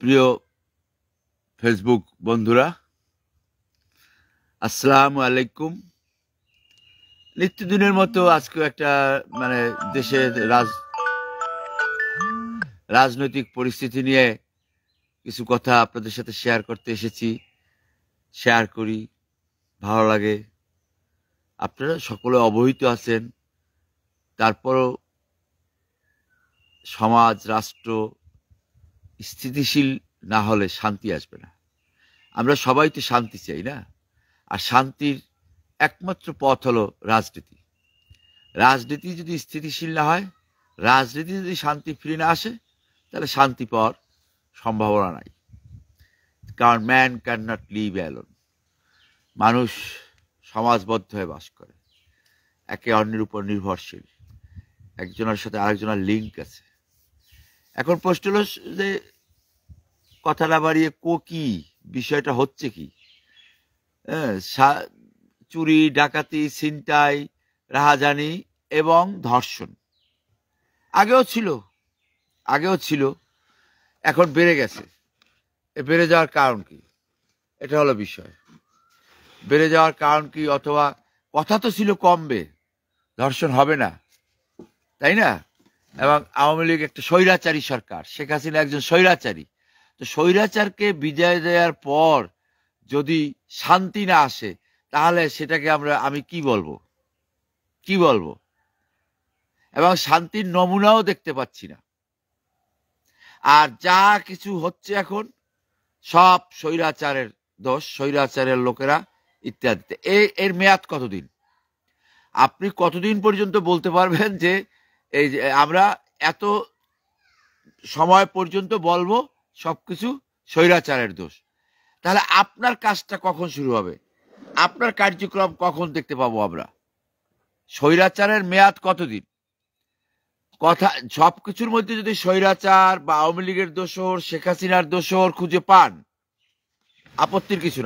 প্রিয় ফেসবুক বন্ধুরা, আসসালামু আলাইকুম। নিত্যদিনের মতো আজকে একটা দেশের রাজনৈতিক পরিস্থিতি নিয়ে কিছু কথা আপনাদের সাথে শেয়ার করতে এসেছি। শেয়ার করি, ভালো লাগে। আপনারা সকলে অবহিত আছেন, তারপরও সমাজ রাষ্ট্র স্থিতিশীল না হলে শান্তি আসবে না। আমরা সবাই তো শান্তি চাই, না? আর শান্তির একমাত্র পথ হলো রাজনীতি। রাজনীতি যদি স্থিতিশীল না হয়, রাজনীতি যদি শান্তি ফিরে না আসে, তাহলে শান্তি পাওয়ার সম্ভাবনা নাই। কারণ man can not live alone. মানুষ সমাজবদ্ধ হয়ে বাস করে, একে অন্যের উপর নির্ভরশীল, একজনের সাথে আরেকজনের লিঙ্ক আছে। এখন প্রশ্ন হলো যে, কথা না বাড়িয়ে কি বিষয়টা হচ্ছে কি? চুরি, ডাকাতি, ছিনতাই, রাহাজানি এবং ধর্ষণ আগেও ছিল, এখন বেড়ে গেছে। বেড়ে যাওয়ার কারণ কি? এটা হলো বিষয়। বেড়ে যাওয়ার কারণ কি? অথবা কথা তো ছিল কমবে, ধর্ষণ হবে না, তাই না? এবং আওয়ামী লীগ একটা স্বৈরাচারী সরকার, শেখ হাসিনা একজন স্বৈরাচারী। তো স্বৈরাচারকে বিদায় দেওয়ার পর যদি শান্তি না আসে, তাহলে সেটাকে আমি কি বলবো? এবং শান্তির নমুনাও দেখতে পাচ্ছি না। আর যা কিছু হচ্ছে এখন সব স্বৈরাচারের দোষ, স্বৈরাচারের লোকেরা ইত্যাদি। এর মেয়াদ কতদিন? আপনি কতদিন পর্যন্ত বলতে পারবেন যে এই যে আমরা এত সময় পর্যন্ত বলবো সবকিছু স্বৈরাচারের দোষ? তাহলে আপনার কাজটা কখন শুরু হবে? আপনার কার্যক্রম কখন দেখতে পাবো আমরা? স্বৈরাচারের মেয়াদ কতদিন? কথা সবকিছুর মধ্যে যদি স্বৈরাচার বা আওয়ামী লীগের দোসর, শেখ হাসিনার দোসর খুঁজে পান, আপত্তির কিছু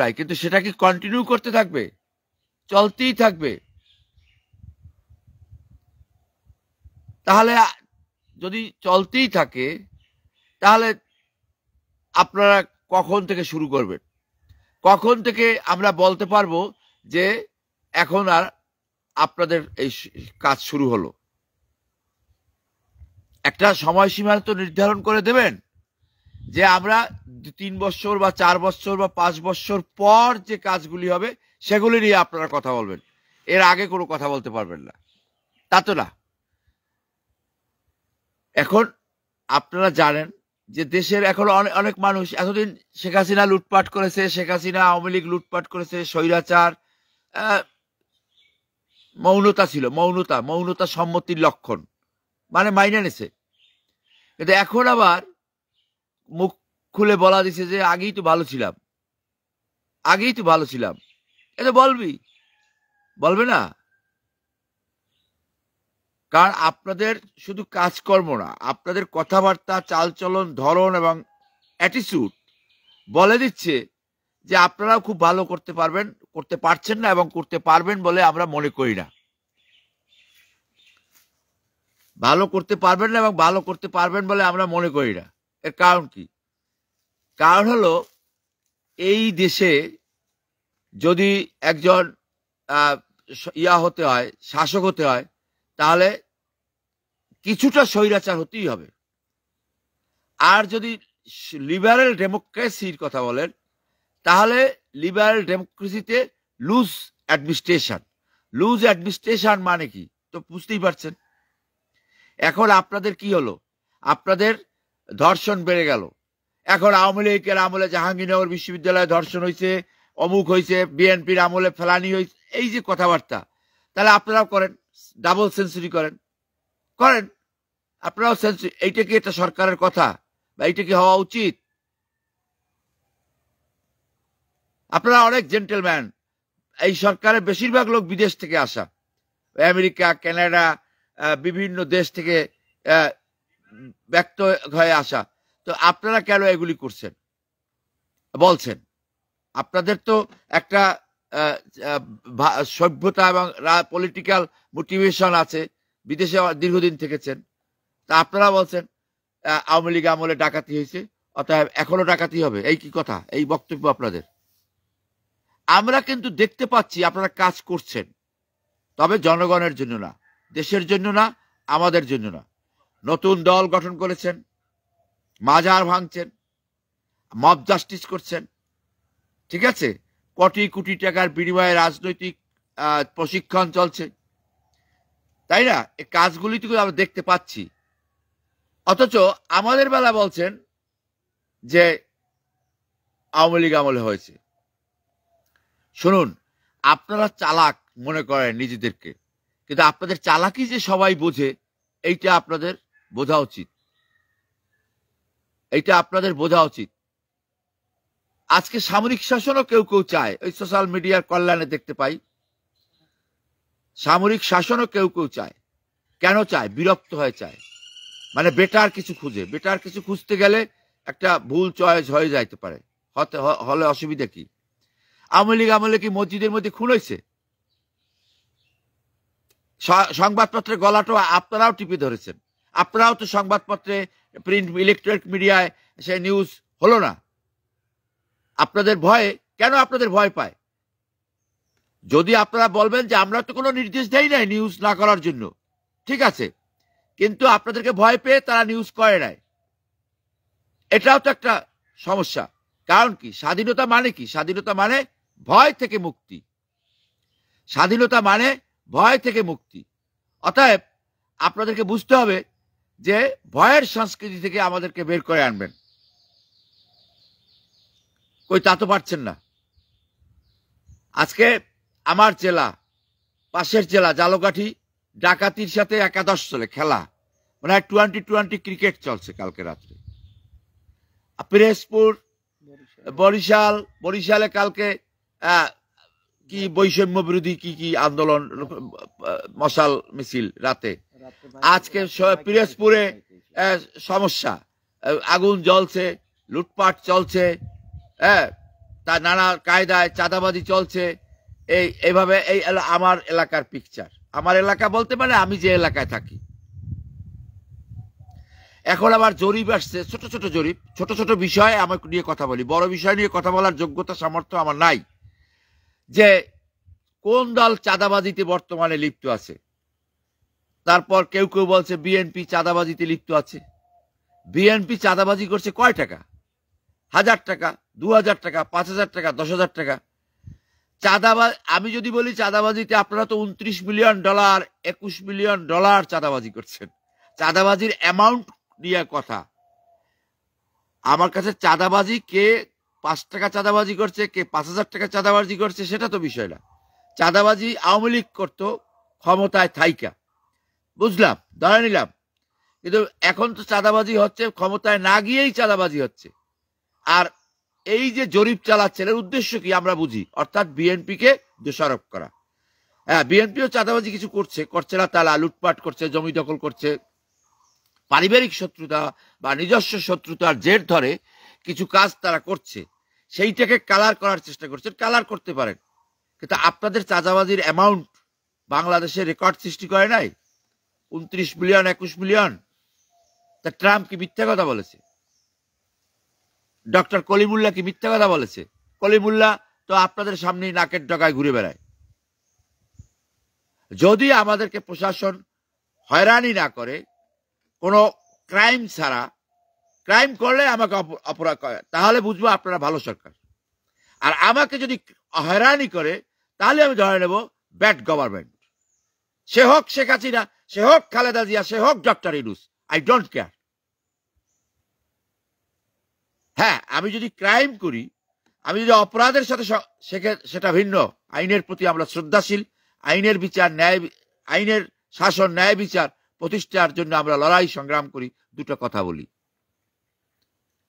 নাই। কিন্তু সেটা কি কন্টিনিউ করতে থাকবে? চলতেই থাকবে? তাহলে যদি চলতেই থাকে, তাহলে আপনারা কখন থেকে শুরু করবেন? কখন থেকে আমরা বলতে পারবো যে এখন আর আপনাদের এই কাজ শুরু হলো? একটা সময়সীমা তো নির্ধারণ করে দেবেন যে আমরা 3 বছর বা 4 বছর বা 5 বছর পর যে কাজগুলি হবে সেগুলি নিয়ে আপনারা কথা বলবেন। এর আগে কোনো কথা বলতে পারবেন না, তা তো না। এখন আপনারা জানেন যে দেশের এখন অনেক মানুষ, এতদিন শেখ হাসিনা লুটপাট করেছে, শেখ হাসিনা আওয়ামী লীগ লুটপাট করেছে, স্বৈরাচার, মৌনতা ছিল, মৌনতা সম্মতির লক্ষণ, মাইনে নিছে। কিন্তু এখন আবার মুখ খুলে বলা দিছে যে আগেই তো ভালো ছিলাম। এটা বলবে না? কারণ আপনাদের শুধু কাজকর্ম না, আপনাদের কথাবার্তা, চালচলন, ধরন এবং অ্যাটিটিউড বলে দিচ্ছে যে আপনারাও খুব ভালো করতে পারছেন না এবং করতে পারবেন বলে আমরা মনে করি না। ভালো করতে পারবেন না এবং ভালো করতে পারবেন বলে আমরা মনে করি না। এর কারণ কি? কারণ হলো, এই দেশে যদি একজন শাসক হতে হয়, তাহলে কিছুটা স্বৈরাচার হতেই হবে। আর যদি লিবারেল ডেমোক্রেসির কথা বলেন, তাহলে লিবারেল ডেমোক্রেসিতে লুজ অ্যাডমিনিস্ট্রেশন মানে কি তো বুঝতেই পারছেন। এখন আপনাদের কি হলো? আপনাদের ধর্ষণ বেড়ে গেল। এখন আওয়ামী লীগের আমলে জাহাঙ্গীরনগর বিশ্ববিদ্যালয়ে ধর্ষণ হয়েছে, অমুক হয়েছে, বিএনপির আমলে ফেলানি হয়েছে, এই যে কথাবার্তা, তাহলে আপনারাও করেন, ডাবল সেঞ্চুরি করেন। আপনারাও সেঞ্চুরি। এইটা কি একটা সরকারের কথা বা এইটা কি হওয়া উচিত? আপনারা অনেক জেন্টেলম্যান। এই সরকারের বেশিরভাগ লোক বিদেশ থেকে আসা, আমেরিকা, কানাডা, বিভিন্ন দেশ থেকে ব্যক্ত হয়ে আসা। তো আপনারা কেন এগুলি করছেন বলছেন? আপনাদের তো একটা সভ্যতা এবং পলিটিক্যাল মোটিভেশন আছে, বিদেশে দীর্ঘদিন থেকেছেন। তা আপনারা বলছেন আওয়ামী লীগ আমলে ডাকাতি হয়েছে, অতএব এখনো ডাকাতি হবে, এই কি কথা? এই বক্তব্য আপনাদের? আমরা কিন্তু দেখতে পাচ্ছি আপনারা কাজ করছেন, তবে জনগণের জন্য না, দেশের জন্য না, আমাদের জন্য না। নতুন দল গঠন করেছেন, মাজার ভাঙছেন, মব জাস্টিস করছেন, ঠিক আছে? কোটি কোটি টাকার বিনিময়ে রাজনৈতিক প্রশিক্ষণ চলছে, তাই না? এই কাজগুলি তো আমরা দেখতে পাচ্ছি। অথচ আমাদের বেলা বলছেন যে আওয়ামী লীগ আমলে হয়েছে। শুনুন, আপনারা চালাক মনে করেন নিজেদেরকে, কিন্তু আপনাদের চালাকি যে সবাই বোঝে, এইটা আপনাদের বোঝা উচিত, এইটা আপনাদের বোঝা উচিত। আজকে সামরিক শাসনও কেউ কেউ চায়, ওই সোশ্যাল মিডিয়ার কল্যাণে দেখতে পাই, সামরিক শাসনও কেউ কেউ চায়। কেন চায়? বিরক্ত হয়ে চায়, মানে বেটার কিছু খুঁজে। বেটার কিছু খুঁজতে গেলে একটা ভুল চয়েস হয়ে যাইতে পারে, হলে অসুবিধা কি? আওয়ামী লীগ আমলে কি মসজিদের মধ্যে খুন হয়েছে? সংবাদপত্রের গলাটো আপনারাও টিপে ধরেছেন, আপনারাও তো সংবাদপত্রে, প্রিন্ট, ইলেকট্রনিক মিডিয়ায় সে নিউজ হলো না। আপনাদের ভয়ে, কেন আপনাদের ভয় পায়? যদি আপনারা বলবেন যে আমরা তো কোনো নির্দেশ দেই নাই নিউজ না করার জন্য, ঠিক আছে, কিন্তু আপনাদেরকে ভয় পেয়ে তারা নিউজ করে নাই, এটাও তো একটা সমস্যা। কারণ কি? স্বাধীনতা মানে কি? স্বাধীনতা মানে ভয় থেকে মুক্তি, স্বাধীনতা মানে ভয় থেকে মুক্তি। অতএব আপনাদেরকে বুঝতে হবে যে ভয়ের সংস্কৃতি থেকে আমাদেরকে বের করে আনবেন। কই তা তো পারছেন না। আজকে আমার জেলা, পাশের জেলা ঝালকাঠি, ডাকাতির সাথে একাদশ চলে খেলা, মানে 20-20 ক্রিকেট চলছে কালকে রাত্রে। পিরোজপুর, বরিশালে কালকে কি বৈষম্য বিরোধী কি কি আন্দোলন, মশাল মিছিল রাতে। আজকে পিরোজপুরে সমস্যা, আগুন জ্বলছে, লুটপাট চলছে, তা নানা কায়দায় চাঁদাবাজি চলছে। এইভাবে এই আমার এলাকার পিকচার। আমার এলাকা বলতে মানে আমি যে এলাকায় থাকি। এখন আবার জরিপ আসছে, ছোট ছোট জরিপ, ছোট ছোট বিষয় আমাকে নিয়ে কথা বলি, বড় বিষয় নিয়ে কথা বলার যোগ্যতা সামর্থ্য আমার নাই। যে কোন দল চাঁদাবাজিতে বর্তমানে লিপ্ত আছে। তারপর কেউ কেউ বলছে বিএনপি চাঁদাবাজিতে লিপ্ত আছে। বিএনপি চাঁদাবাজি করছে কয় টাকা? 1000 টাকা, 2000 টাকা, 5000 টাকা, 10,000 টাকা। চাঁদাবাজ, আমি যদি বলি চাঁদাবাজিতে, আপনারা তো $29 মিলিয়ন, $21 মিলিয়ন চাঁদাবাজি করছেন। চাঁদাবাজির অ্যামাউন্ট নিয়ে কথা। আমার কাছে চাঁদাবাজি, কে 5 টাকা চাঁদাবাজি করছে, কে 5000 টাকা চাঁদাবাজি করছে, সেটা তো বিষয় না। চাঁদাবাজি আওয়ামী লীগ করতো ক্ষমতায় থাইকা, বুঝলাম, ধরে নিলাম। কিন্তু এখন তো চাঁদাবাজি হচ্ছে ক্ষমতায় না গিয়েই চাঁদাবাজি হচ্ছে। আর এই যে জরিপ চালাচ্ছেন, এর উদ্দেশ্য কি আমরা বুঝি, অর্থাৎ বিএনপি কে দোষারোপ করা। হ্যাঁ, বিএনপিও চাঁদাবাজি কিছু করছে না, তারা লুটপাট করছে, জমি দখল করছে, পারিবারিক শত্রুতা বা নিজস্ব শত্রুতার জের ধরে কিছু কাজ তারা করছে, সেইটাকে কালার করার চেষ্টা করছেন। কালার করতে পারেন, কিন্তু আপনাদের চাঁদাবাজির অ্যামাউন্ট বাংলাদেশে রেকর্ড সৃষ্টি করে নাই। 29 মিলিয়ন, 21 মিলিয়ন। তা ট্রাম্প কি মিথ্যা কথা বলেছে? ডক্টর কলিমুল্লাহ কি মিথ্যা কথা বলেছে? কলিমুল্লাহ তো আপনাদের সামনেই নাকের ডগায় ঘুরে বেড়ায়। যদি আমাদেরকে প্রশাসন হয়রানি না করে, কোনো ক্রাইম ছাড়া, ক্রাইম করলে আমাকে অপরাধ করে, তাহলে বুঝবো আপনারা ভালো সরকার। আর আমাকে যদি হয়রানি করে, তাহলে আমি ধরে নেব ব্যাড গভর্নমেন্ট। সে হোক শেখ হাসিনা, সে হোক খালেদা জিয়া, সে হোক doctor Yunus, I don't care. হ্যাঁ, আমি যদি ক্রাইম করি, আমি যদি অপরাধের সাথে, সেটা ভিন্ন। আইনের প্রতি আমরা শ্রদ্ধাশীল। আইনের বিচার, আইনের শাসন, ন্যায় বিচার প্রতিষ্ঠার জন্য আমরা লড়াই সংগ্রাম করি। দুটো কথা বলি,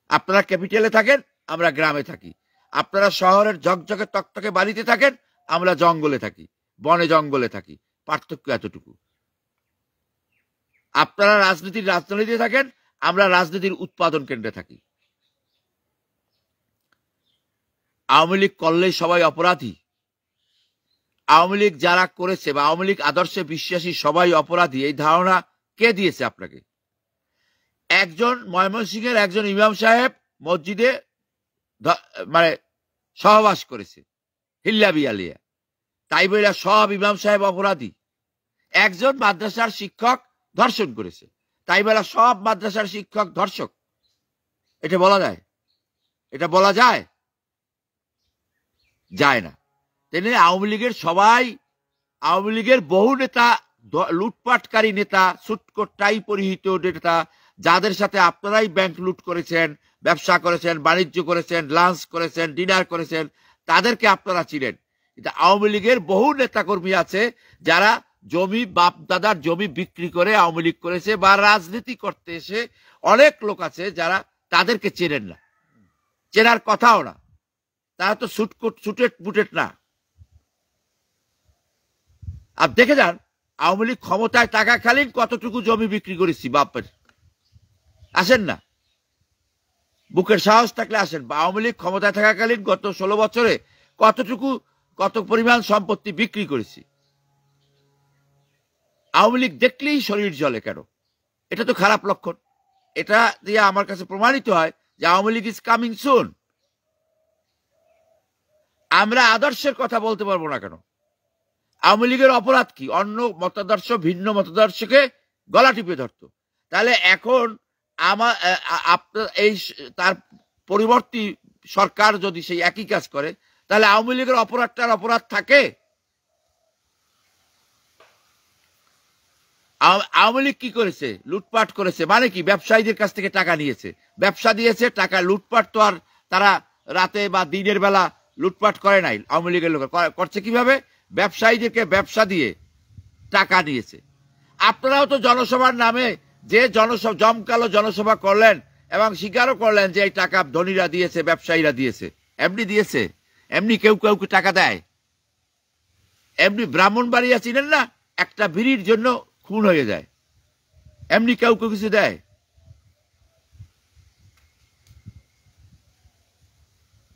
আপনারা ক্যাপিটালে থাকেন, আমরা গ্রামে থাকি। আপনারা শহরের ঝকঝকে তকতকে বাড়িতে থাকেন, আমরা জঙ্গলে থাকি, বনে জঙ্গলে থাকি। পার্থক্য এতটুকু। আপনারা রাজনীতিতে থাকেন, আমরা রাজনীতির উৎপাদন কেন্দ্রে থাকি। আওয়ামী লীগ করলেই সবাই অপরাধী। আওয়ামী লীগ যারা করেছে বা আওয়ামী লীগ আদর্শে বিশ্বাসী সবাই অপরাধী, এই ধারণা কে দিয়েছে আপনাকে? একজন ময়মনসিংহের একজন ইমাম সাহেব মসজিদে মানে সহবাস করেছে হিল্লা বিয়ালিয়া, তাই বলে সব ইমাম সাহেব অপরাধী। একজন মাদ্রাসার শিক্ষক ধর্ষণ করেছে, তাই বলে সব মাদ্রাসার শিক্ষক ধর্ষক। এটা বলা যায়? এটা বলা যায়? যায় না। তেমনি আওয়ামী লীগের সবাই, আওয়ামী লীগের বহু নেতা লুটপাটকারী নেতা, সুটকোট টাই পরিহিত নেতা, যাদের সাথে আপনারাই ব্যাংক লুট করেছেন, ব্যবসা করেছেন, বাণিজ্য করেছেন, লাঞ্চ করেছেন, ডিনার করেছেন, তাদেরকে আপনারা চিনেন। কিন্তু আওয়ামী লীগের বহু নেতাকর্মী আছে যারা জমি, বাপ দাদার জমি বিক্রি করে আওয়ামী লীগ করেছে, বা রাজনীতি করতে এসে অনেক লোক আছে যারা তাদেরকে চেনেন না, চেনার কথাও না। তারা তো সুটেট বুটেট না। আর দেখে যান আওয়ামী লীগ ক্ষমতায় থাকাকালীন কতটুকু জমি বিক্রি করেছি বাপের। আসেন না, বুকের সাহস থাকলে আসেন। আওয়ামী লীগ ক্ষমতায় থাকাকালীন গত 16 বছরে কত পরিমাণ সম্পত্তি বিক্রি করেছি। আওয়ামী লীগ দেখলেই শরীর জ্বলে কেন? এটা তো খারাপ লক্ষণ। এটা দিয়ে আমার কাছে প্রমাণিত হয় যে Awami League is coming soon. আমরা আদর্শের কথা বলতে পারবো না কেন? আওয়ামী লীগের অপরাধ কি? অন্য মতাদর্শ, ভিন্ন মতাদর্শকে গলা টিপে ধরতো। তাহলে এখন আপনার এই তার পরিবর্তী সরকার যদি সেই একই কাজ করে, তাহলে আওয়ামী লীগের অপরাধটার অপরাধ থাকে? আওয়ামী লীগ কি করেছে? লুটপাট করেছে। মানে কি? ব্যবসায়ীদের কাছ থেকে টাকা নিয়েছে, ব্যবসা দিয়েছে, টাকা লুটপাট। তো আর তারা রাতে বা দিনের বেলা লুটপাট করে নাই। আওয়ামী লীগের লোক করছে কিভাবে? ব্যবসায়ীদেরকে ব্যবসা দিয়ে টাকা নিয়েছে। আপনারাও তো জনসভার নামে যে জমকালো জনসভা করলেন এবং স্বীকারও করলেন যে এই টাকা ধনীরা দিয়েছে, ব্যবসায়ীরা দিয়েছে। এমনি দিয়েছে? এমনি কেউ কেউকে টাকা দেয়? এমনি ব্রাহ্মণবাড়িয়া চিনেন না? একটা বিড়ির জন্য খুন হয়ে যায়। এমনি কেউ কেউ কিছু দেয়?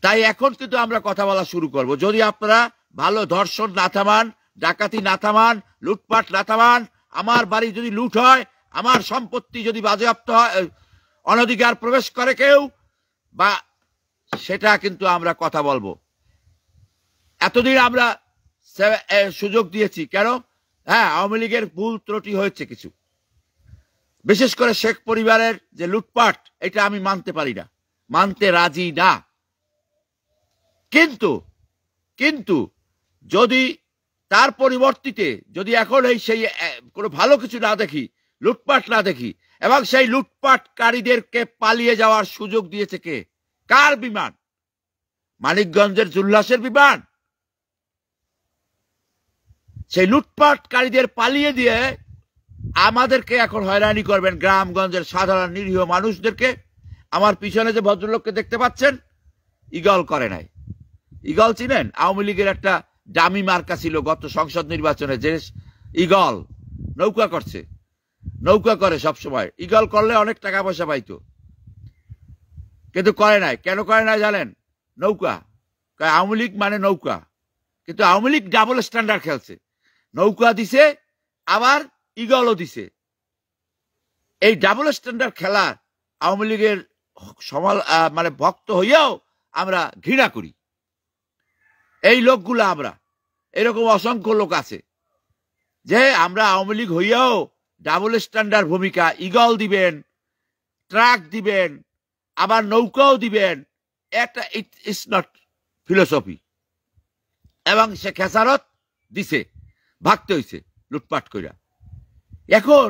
তাই এখন কিন্তু আমরা কথা বলা শুরু করব। যদি আপনারা ভালো ধর্ষণ না থামান, ডাকাতি না থামান, লুটপাট না থামান, আমার বাড়ি যদি লুট হয়, আমার সম্পত্তি যদি বাজেয়াপ্ত হয়, অনধিকার প্রবেশ করে কেউ, বা সেটা কিন্তু আমরা কথা বলবো। এতদিন আমরা সুযোগ দিয়েছি কেন? হ্যাঁ, আওয়ামী লীগের ভুল ত্রুটি হয়েছে কিছু, বিশেষ করে শেখ পরিবারের যে লুটপাট, এটা আমি মানতে পারি না, মানতে রাজি না। কিন্তু যদি তার পরিবর্তিতে যদি এখন সেই কোনো ভালো কিছু না দেখি, লুটপাট না দেখি, এবং সেই লুটপাটকারীদেরকে পালিয়ে যাওয়ার সুযোগ দিয়েছে কে? কার বিমান? মানিকগঞ্জের জুল্লাসের বিমান? সেই লুটপাটকারীদের পালিয়ে দিয়ে আমাদেরকে এখন হয়রানি করবেন, গ্রামগঞ্জের সাধারণ নিরীহ মানুষদেরকে। আমার পিছনে যে ভদ্রলোককে দেখতে পাচ্ছেন, ইগল করে নাই। ইগল চিনেন? আওয়ামী লীগের একটা ডামি মার্কা ছিল গত সংসদ নির্বাচনে, যে ইগল নৌকা করছে, নৌকা করে সব সময়। ইগল করলে অনেক টাকা পয়সা পাইতো, কিন্তু করে নাই। কেন করে নাই জানেন? নৌকা। আওয়ামী লীগ মানে নৌকা। কিন্তু আওয়ামী লীগ ডাবল স্ট্যান্ডার্ড খেলছে, নৌকা দিছে আবার ইগলও দিছে। এই ডাবল স্ট্যান্ডার্ড খেলা আওয়ামী লীগের মানে ভক্ত হইয়াও আমরা ঘৃণা করি। এই লোকগুলো, আমরা এরকম অসংখ্য লোক আছে যে আমরা আওয়ামী লীগ হইয়াও ডাবল স্ট্যান্ডার্ড ভূমিকা, ইগল দিবেন, ট্রাক দিবেন, আবার নৌকাও দিবেন, একটা ইটস নট ফিলোসফি। এবং সে খেসারত দিছে, ভাগতে হইছে লুটপাট কইরা। এখন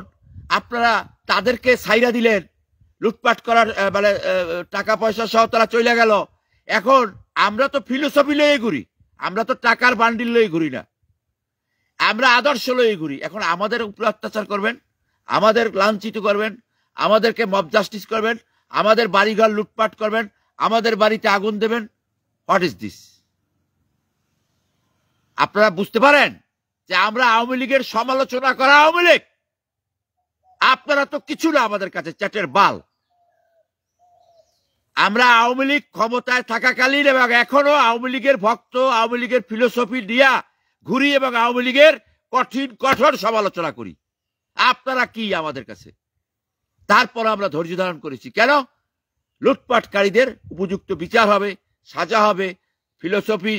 আপনারা তাদেরকে ছাইরা দিলেন, লুটপাট করার মানে টাকা পয়সা সহ তারা চলে গেল। এখন আমরা তো ফিলোসফি লয়ে ঘুরি, আমরা তো টাকার বান্ডিল লয়ে ঘুরি না, আমরা আদর্শ লয়ে ঘুরি। এখন আমাদের উপর অত্যাচার করবেন, আমাদের লাঞ্ছিত করবেন, আমাদেরকে মব জাস্টিস করবেন, আমাদের বাড়িঘর লুটপাট করবেন, আমাদের বাড়িতে আগুন দেবেন। What is this? আপনারা বুঝতে পারেন যে আমরা আওয়ামী লীগের সমালোচনা করা আওয়ামী লীগ? আপনারা তো কিছু না আমাদের কাছে, চ্যাটের বাল। আমরা আওয়ামী লীগ ক্ষমতায় থাকাকালীন এবং এখনো আওয়ামী লীগের ভক্ত, আওয়ামী লীগের ফিলোসফি দিয়া ঘুরি এবং আওয়ামী লীগের কঠোর সমালোচনা করি। আপনারা কি আমাদের কাছে? তারপর আমরা ধৈর্য ধারণ করেছি। কেন? লুটপাটকারীদের উপযুক্ত বিচার হবে, সাজা হবে, ফিলোসফি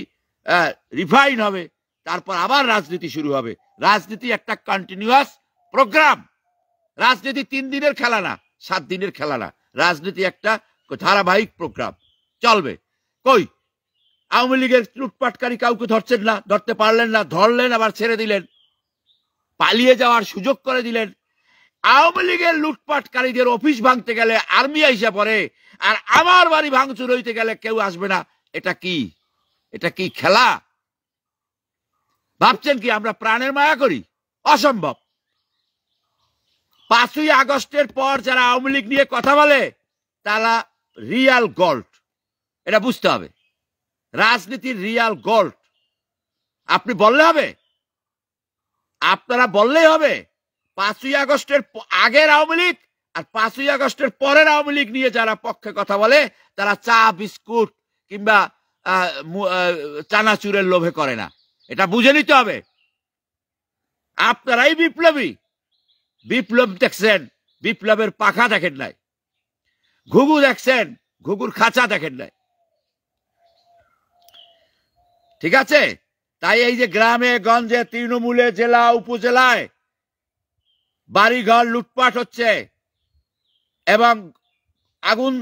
রিফাইন হবে, তারপর আবার রাজনীতি শুরু হবে। রাজনীতি একটা কন্টিনিউয়াস প্রোগ্রাম। রাজনীতি 3 দিনের খেলা না, 7 দিনের খেলা না। রাজনীতি একটা ধারাবাহিক প্রোগ্রাম, চলবে। কই আওয়ামী লীগের লুটপাটকারী কাউকে ধরছেন না, ধরতে পারলেন না, ধরলেন আবার ছেড়ে দিলেন, পালিয়ে যাওয়ার সুযোগ করে দিলেন। আওয়ামী লীগের লুটপাটকারীদের অফিস ভাঙতে গেলে আর্মি আইসা পড়ে, আর আমার বাড়ি ভাঙচুর হইতে গেলে কেউ আসবে না। এটা কি? এটা কি খেলা? ভাবছেন কি আমরা প্রাণের মায়া করি? অসম্ভব। 5ই আগস্টের পর যারা আওয়ামী লীগ নিয়ে কথা বলে তারা রিয়াল গল্ড, এটা বুঝতে হবে। রাজনীতির রিয়াল গল্ড। আপনি বললে হবে, আপনারা বললেই হবে 5ই আগস্টের আগের আওয়ামী লীগ আর 5ই আগস্টের পরের আওয়ামী লীগ নিয়ে যারা পক্ষে কথা বলে তারা চা বিস্কুট কিংবা চানাচুরের লোভে করে না। এটা বুঝে নিতে হবে। আপনারাই বিপ্লবী। বিপ্লব দেখছেন, বিপ্লবের পাখা দেখেন নাই। ঘুঘু দেখছেন, ঘুঘুর খাঁচা দেখেন নাই। ঠিক আছে? তাই এই যে গ্রামে গঞ্জে তৃণমূলে জেলা উপজেলায় বাড়িঘর লুটপাট হচ্ছে এবং আগুন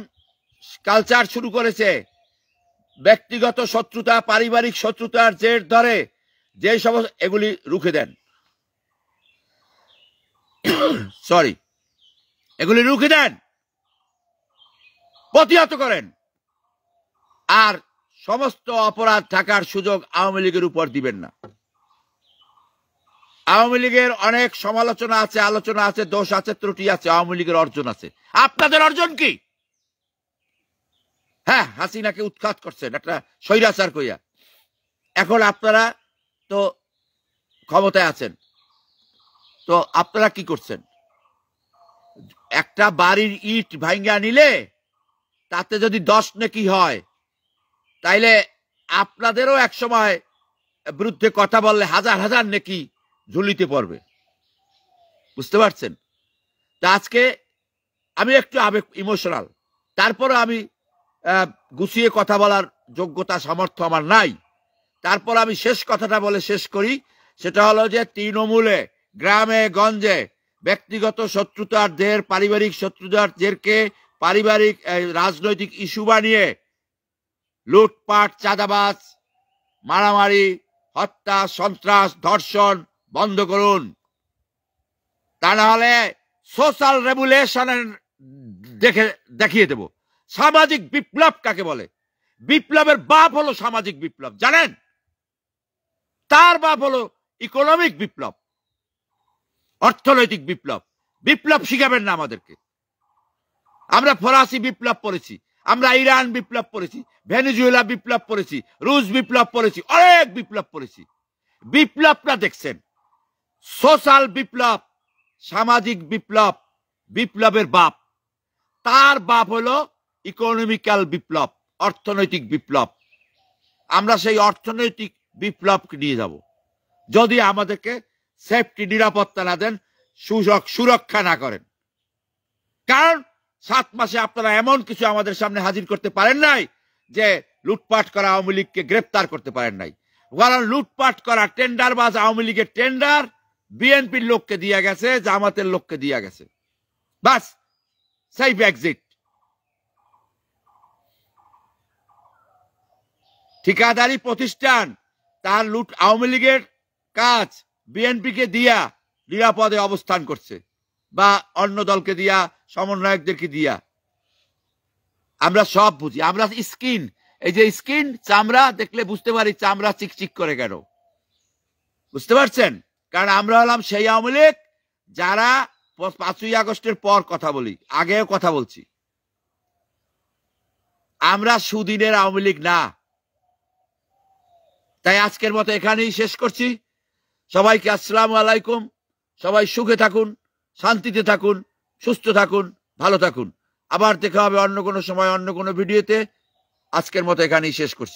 কালচার শুরু করেছে, ব্যক্তিগত শত্রুতা, পারিবারিক শত্রুতার জের ধরে যে সমস্ত এগুলি রুখে দেন। সরি, এগুলি রুখে দেন, প্রতিহত করেন। আর সমস্ত অপরাধ থাকার সুযোগ আওয়ামী লীগের উপর দিবেন না। আওয়ামী লীগের অনেক সমালোচনা আছে, আলোচনা আছে, দোষ আছে, ত্রুটি আছে। আওয়ামী লীগের অর্জন আছে। আপনাদের অর্জন কি? হ্যাঁ, হাসিনাকে উৎখাত করছেন একটা স্বৈরাচার কইয়া। এখন আপনারা তো ক্ষমতায় আছেন, তো আপনারা কি করছেন? একটা বাড়ির ইট ভাঙ্গা নিলে তাতে যদি 10 নেকি হয়, তাইলে আপনাদেরও এক সময় বিরুদ্ধে কথা বললে হাজার হাজার নেকি ঝুলিতে পড়বে। বুঝতে পারছেন? তা আজকে আমি একটু আবেগ ইমোশনাল, তারপরে আমি গুছিয়ে কথা বলার যোগ্যতা সামর্থ্য আমার নাই। তারপর আমি শেষ কথাটা বলে শেষ করি। সেটা হলো যে তৃণমূলে গ্রামে গঞ্জে ব্যক্তিগত শত্রুতার জের, পারিবারিক শত্রুতার জেরকে পারিবারিক রাজনৈতিক ইস্যু বানিয়ে লুটপাট, চাঁদাবাজ, মারামারি, হত্যা, সন্ত্রাস, ধর্ষণ বন্ধ করুন। তা না হলে সোশ্যাল রেভুলেশনের দেখিয়ে দেব সামাজিক বিপ্লব কাকে বলে। বিপ্লবের বাপ হলো সামাজিক বিপ্লব, জানেন? তার বাপ হলো ইকোনমিক বিপ্লব, অর্থনৈতিক বিপ্লব। বিপ্লব শিখাবেন না আমাদেরকে। আমরা ফরাসি বিপ্লব পড়েছি, আমরা ইরান বিপ্লব পড়েছি, ভেনেজুয়েলা বিপ্লব পড়েছি, রুশ বিপ্লব পড়েছি, অনেক বিপ্লব পড়েছি। বিপ্লবটা দেখছেন সোশ্যাল বিপ্লব, সামাজিক বিপ্লব, বিপ্লবের বাপ। তার বাপ হলো ইকোনমিক্যাল বিপ্লব, অর্থনৈতিক বিপ্লব। আমরা সেই অর্থনৈতিক বিপ্লবকে নিয়ে যাব যদি আমাদেরকে সেফটি, নিরাপত্তা না দেন, সুরক্ষা না করেন। কারণ 7 মাসে আপনারা এমন কিছু আমাদের সামনে হাজির করতে পারেন নাই যে লুটপাট করা আওয়ামী লীগকে গ্রেপ্তার করতে পারেন নাই। কারণ লুটপাট করা টেন্ডারবাজ আওয়ামী লীগের টেন্ডার বিএনপির লোককে দিয়া গেছে, জামাতের লোককে দিয়া গেছে। বাস, সেফ এক্সিট। ঠিকাদারি প্রতিষ্ঠান তার লুট আওয়ামী লীগের কাজ বিএনপিকে দিয়া নিরাপদে অবস্থান করছে, বা অন্য দলকে দিয়া, সমন্বয়কদেরকে দিয়া। আমরা সব বুঝি। আমরা স্কিন, এই যে স্কিন, চামড়া দেখলে বুঝতে পারি চামড়া চিকচিক করে কেন। বুঝতে পারছেন? কারণ আমরা হলাম সেই আওয়ামী লীগ যারা 5ই আগস্টের পর কথা বলি, আগেও কথা বলছি। আমরা সুদিনের আওয়ামী লীগ না। তাই আজকের মতো এখানেই শেষ করছি। সবাইকে আসসালামু আলাইকুম। সবাই সুখে থাকুন, শান্তিতে থাকুন, সুস্থ থাকুন, ভালো থাকুন। আবার দেখা হবে অন্য কোনো সময়, অন্য কোনো ভিডিওতে। আজকের মতো এখানেই শেষ করছি।